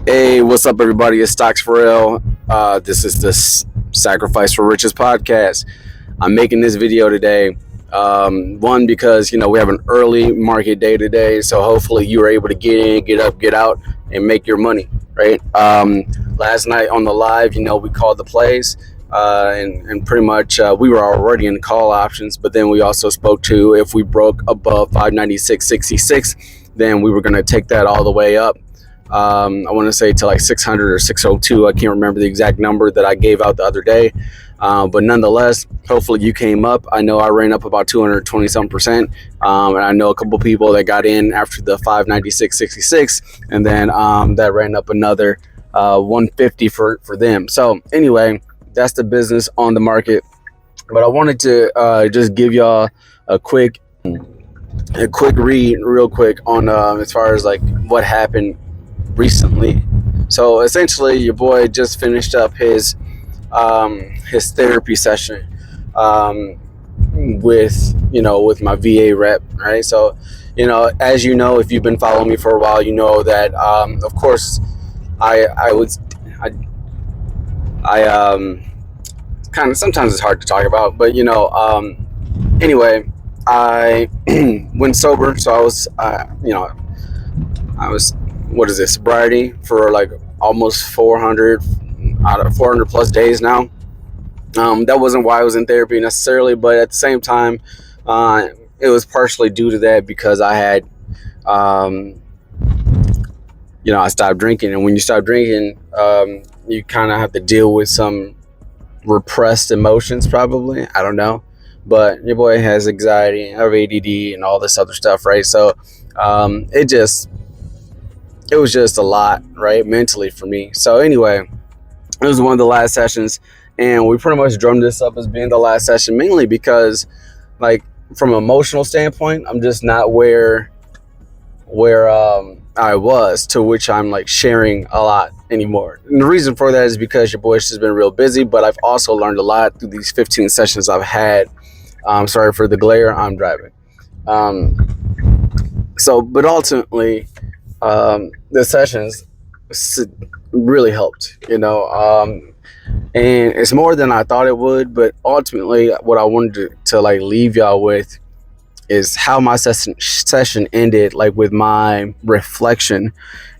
Hey, what's up, everybody? It's Stocks for Real. This is the Sacrifice for Riches podcast. I'm making this video today. One, because we have an early market day today, so hopefully you are able to get in, get up, get out, and make your money. Right? Last night on the live, we called the plays, and pretty much we were already in call options, but then we also spoke to if we broke above 596.66, then we were going to take that all the way up. I want to say to like 600 or 602. I can't remember the exact number that I gave out the other day. But nonetheless, hopefully you came up. I know I ran up about 220%. And I know a couple people that got in after the 596.66, and then that ran up another 150 for them. So anyway, that's the business on the market. But I wanted to just give y'all a quick read real quick on as far as like what happened recently. So essentially your boy just finished up his therapy session with my VA rep, right? So as if you've been following me for a while, that of course I kind of, sometimes it's hard to talk about, but anyway, I went sober. So I was what is it, sobriety for like almost 400 out of 400 plus days now. That wasn't why I was in therapy necessarily, but at the same time, it was partially due to that because I had, I stopped drinking. And when you stop drinking, you kind of have to deal with some repressed emotions, probably. I don't know. But your boy has anxiety, I have ADD, and all this other stuff, right? So it was just a lot, right, mentally for me. So anyway, it was one of the last sessions, and we pretty much drummed this up as being the last session, mainly because, like, from an emotional standpoint, I'm just not where I was, to which I'm like sharing a lot anymore. And the reason for that is because your boy's just been real busy, but I've also learned a lot through these 15 sessions I've had. Sorry for the glare, I'm driving. But ultimately, the sessions really helped, and it's more than I thought it would. But ultimately, what I wanted to like leave y'all with is how my session ended, like with my reflection,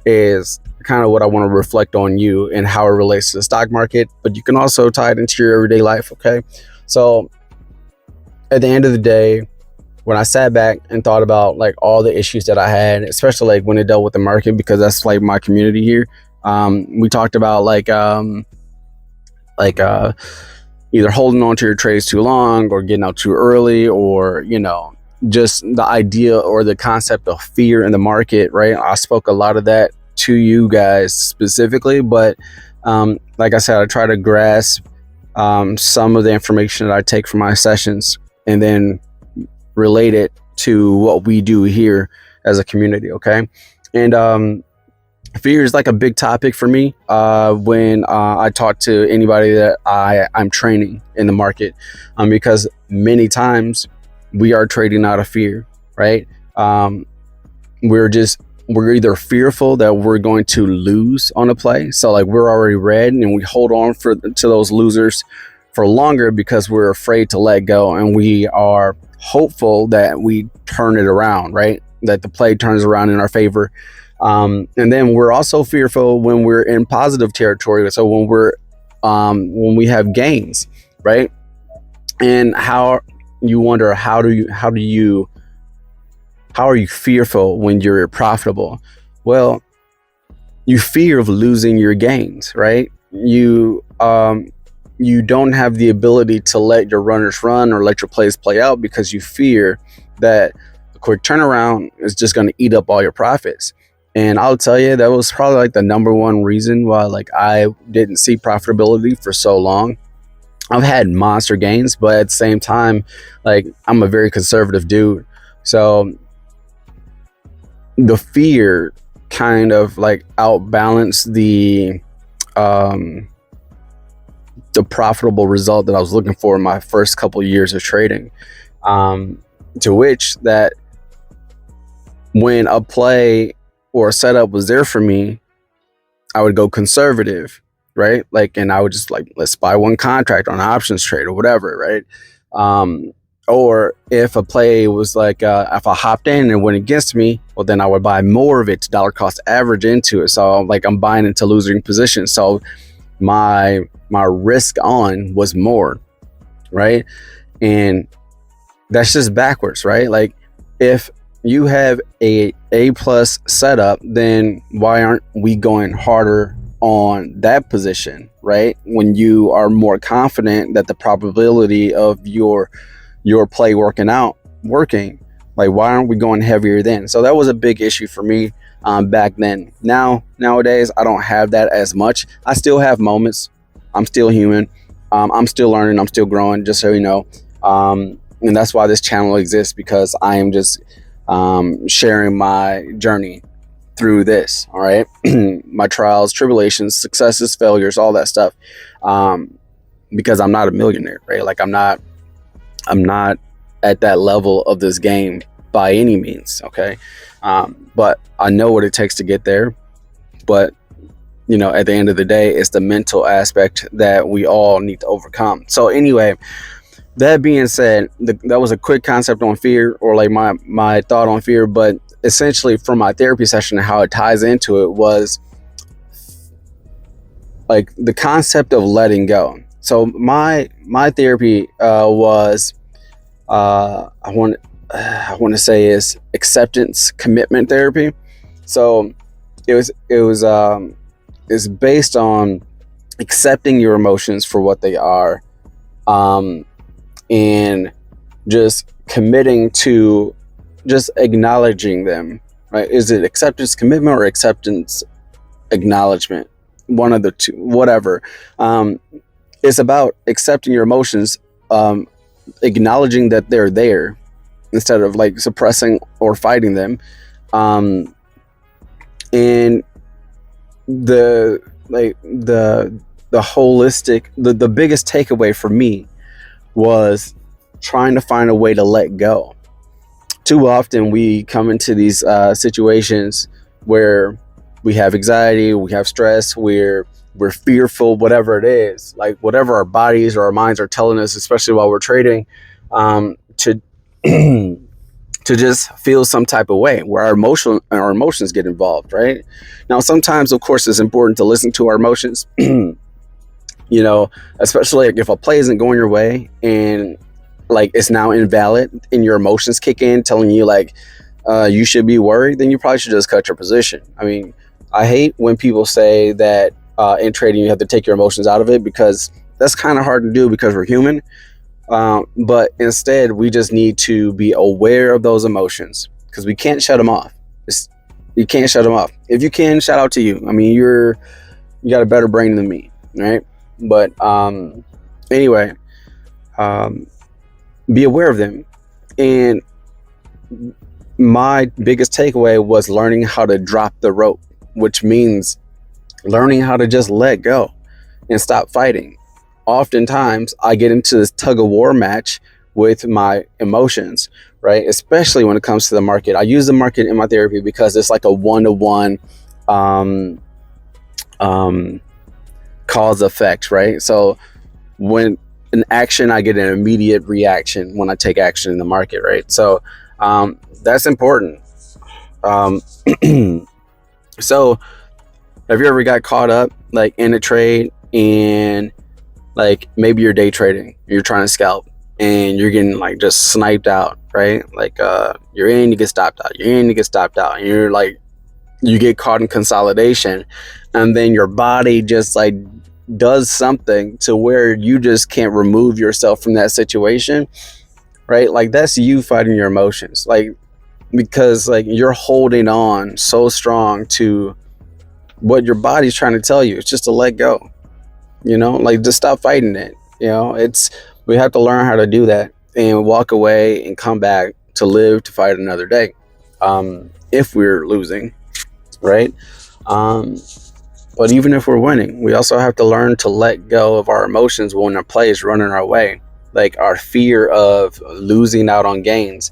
is kind of what I want to reflect on you and how it relates to the stock market. But you can also tie it into your everyday life. Okay, so at the end of the day, when I sat back and thought about like all the issues that I had, especially like when it dealt with the market, because that's like my community here. We talked about either holding on to your trades too long or getting out too early, or, just the idea or the concept of fear in the market, right? I spoke a lot of that to you guys specifically, but like I said, I try to grasp some of the information that I take from my sessions and then relate it to what we do here as a community. Okay. And fear is like a big topic for me when I talk to anybody that I'm training in the market, because many times we are trading out of fear, right? We're either fearful that we're going to lose on a play, so like we're already red and we hold on to those losers for longer because we're afraid to let go, and we are hopeful that we turn it around, right? That the play turns around in our favor. And then we're also fearful when we're in positive territory. So when we have gains, right? And how you wonder, how are you fearful when you're profitable? Well, you fear of losing your gains, right? You don't have the ability to let your runners run or let your plays play out because you fear that a quick turnaround is just going to eat up all your profits. And I'll tell you, that was probably like the number one reason why like I didn't see profitability for so long. I've had monster gains, but at the same time, like I'm a very conservative dude. So the fear kind of like outbalanced the profitable result that I was looking for in my first couple of years of trading. To which that when a play or a setup was there for me, I would go conservative, right? Like, and I would just like, let's buy one contract on an options trade or whatever, right? Or if a play was like, if I hopped in and it went against me, well, then I would buy more of it to dollar cost average into it. So like I'm buying into losing positions. So my risk on was more, right? And that's just backwards, right? Like if you have a plus setup, then why aren't we going harder on that position, right? When you are more confident that the probability of your play working, like why aren't we going heavier then? So that was a big issue for me back then. Nowadays I don't have that as much. I still have moments. I'm still human. I'm still learning. I'm still growing, just so you know. And that's why this channel exists, because I am just sharing my journey through this. All right. My trials, tribulations, successes, failures, all that stuff. Because I'm not a millionaire, right? Like I'm not at that level of this game by any means. Okay. But I know what it takes to get there. But you know, at the end of the day, it's the mental aspect that we all need to overcome. So anyway, that being said, that was a quick concept on fear, or like my thought on fear. But essentially from my therapy session and how it ties into it was like the concept of letting go. So my therapy was I want to say is acceptance commitment therapy. So it was based on accepting your emotions for what they are, and just committing to just acknowledging them, right? Is it acceptance commitment or acceptance acknowledgement? One of the two, whatever. It's about accepting your emotions, acknowledging that they're there instead of like suppressing or fighting them. And the holistic, the biggest takeaway for me was trying to find a way to let go. Too often we come into these situations where we have anxiety, we have stress, we're fearful, whatever it is, like whatever our bodies or our minds are telling us, especially while we're trading, to to just feel some type of way where our emotions get involved, right? Now, sometimes, of course, it's important to listen to our emotions. You know, especially like if a play isn't going your way and like it's now invalid and your emotions kick in telling you like you should be worried, then you probably should just cut your position. I mean, I hate when people say that in trading you have to take your emotions out of it, because that's kind of hard to do because we're human. But instead we just need to be aware of those emotions, because we can't shut them off. You can't shut them off. If you can, shout out to you. I mean, you got a better brain than me, right? But anyway, be aware of them. And my biggest takeaway was learning how to drop the rope, which means learning how to just let go and stop fighting. Oftentimes I get into this tug-of-war match with my emotions, right? Especially when it comes to the market. I use the market in my therapy because it's like a one-to-one cause effect, right? So when an action, I get an immediate reaction when I take action in the market, right? So that's important. So have you ever got caught up like in a trade, and like maybe you're day trading, you're trying to scalp, and you're getting like just sniped out, right? Like you're in, you get stopped out, you're in, you get stopped out, and you're like, you get caught in consolidation, and then your body just like does something to where you just can't remove yourself from that situation, right? Like that's you fighting your emotions, like because like you're holding on so strong to what your body's trying to tell you. It's just to let go, you know, like just stop fighting it. You know, we have to learn how to do that and walk away and come back to live to fight another day, if we're losing, right? But even if we're winning, we also have to learn to let go of our emotions when a play is running our way. Like our fear of losing out on gains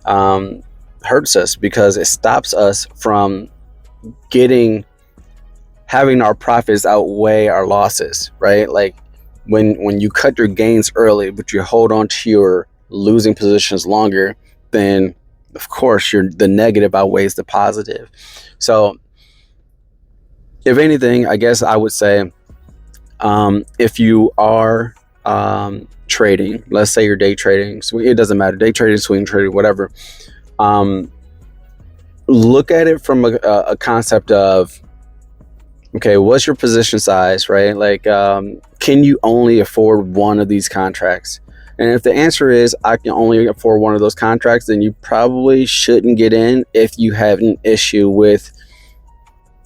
hurts us, because it stops us from having our profits outweigh our losses, right? Like when you cut your gains early, but you hold on to your losing positions longer, then of course the negative outweighs the positive. So if anything, I guess I would say, if you are trading, let's say you're day trading, so it doesn't matter, day trading, swing trading, whatever, look at it from a concept of, okay, what's your position size, right? Like, can you only afford one of these contracts? And if the answer is I can only afford one of those contracts, then you probably shouldn't get in if you have an issue with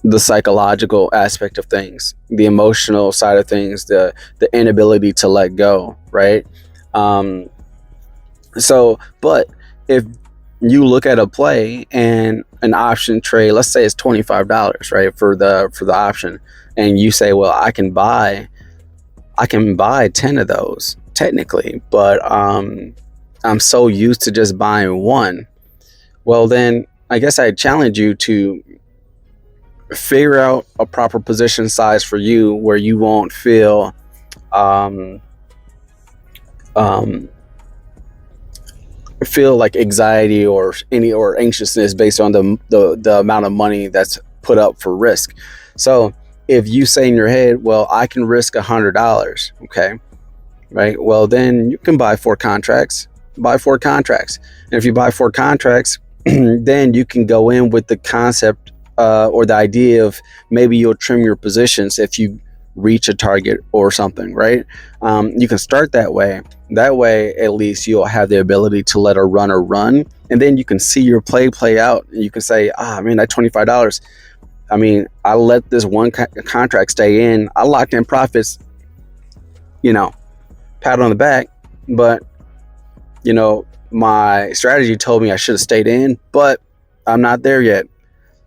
the psychological aspect of things, the emotional side of things, the inability to let go, right? But if you look at a play and an option trade, let's say it's $25, right, for the option, and you say, well, I can buy 10 of those technically, but I'm so used to just buying one. Well, then I guess I challenge you to figure out a proper position size for you where you won't feel like anxiety or anxiousness based on the amount of money that's put up for risk. So if you say in your head, well, I can risk $100, okay, right? Well, then you can buy 4 contracts. And if you buy 4 contracts, then you can go in with the concept or the idea of maybe you'll trim your positions if you reach a target or something, right? You can start that way. That way, at least you'll have the ability to let a runner run, and then you can see your play out. And you can say, man, that $25. I mean, I let this one contract stay in. I locked in profits. Pat on the back, but my strategy told me I should have stayed in, but I'm not there yet.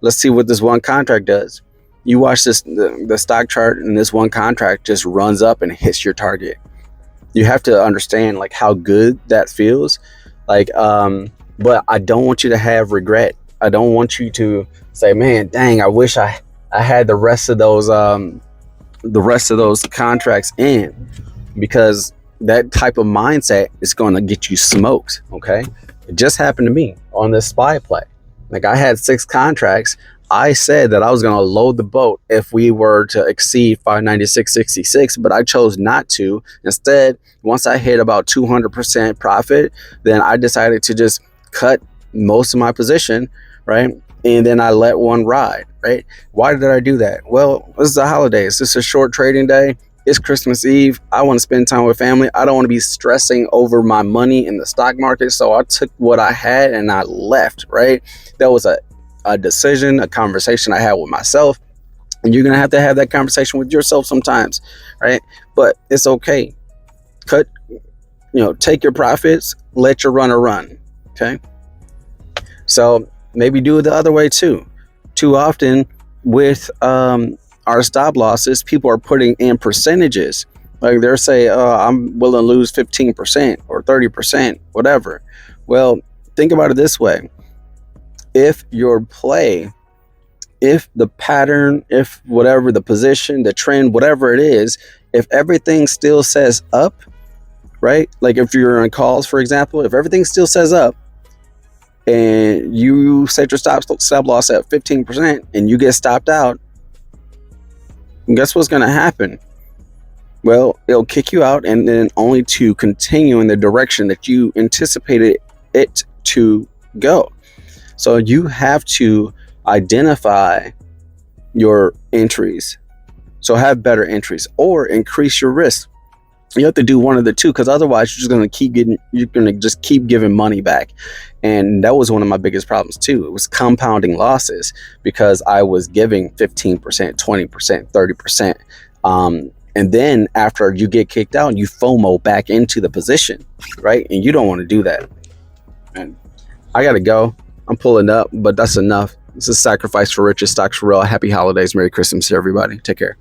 Let's see what this one contract does. You watch the stock chart, and this one contract just runs up and hits your target. You have to understand like how good that feels. Like, but I don't want you to have regret. I don't want you to say, man, dang, I wish I had the rest of those contracts in, because that type of mindset is going to get you smoked. Okay. It just happened to me on this SPY play. Like, I had 6 contracts. I said that I was going to load the boat if we were to exceed 596.66, but I chose not to. Instead, once I hit about 200% profit, then I decided to just cut most of my position, right? And then I let one ride, right? Why did I do that? Well, this is the holidays. This is a short trading day. It's Christmas Eve. I want to spend time with family. I don't want to be stressing over my money in the stock market. So I took what I had and I left, right? That was a decision, a conversation I had with myself. And you're going to have that conversation with yourself sometimes, right? But it's okay. Take your profits, let your runner run, okay? So maybe do it the other way too. Too often with our stop losses, people are putting in percentages. Like they're saying, I'm willing to lose 15% or 30%, whatever. Well, think about it this way. If your play, if the pattern, if whatever the position, the trend, whatever it is, if everything still says up, right? Like if you're on calls, for example, if everything still says up and you set your stop loss at 15% and you get stopped out, guess what's going to happen? Well, it'll kick you out, and then only to continue in the direction that you anticipated it to go. So you have to identify your entries. So have better entries or increase your risk. You have to do one of the two, because otherwise you're going to just keep giving money back. And that was one of my biggest problems too. It was compounding losses because I was giving 15%, 20%, 30%. And then after you get kicked out, you FOMO back into the position, right? And you don't want to do that. And I got to go. I'm pulling up, but that's enough. This is Sacrifice for Riches, Stocks for Real. Happy holidays. Merry Christmas to everybody. Take care.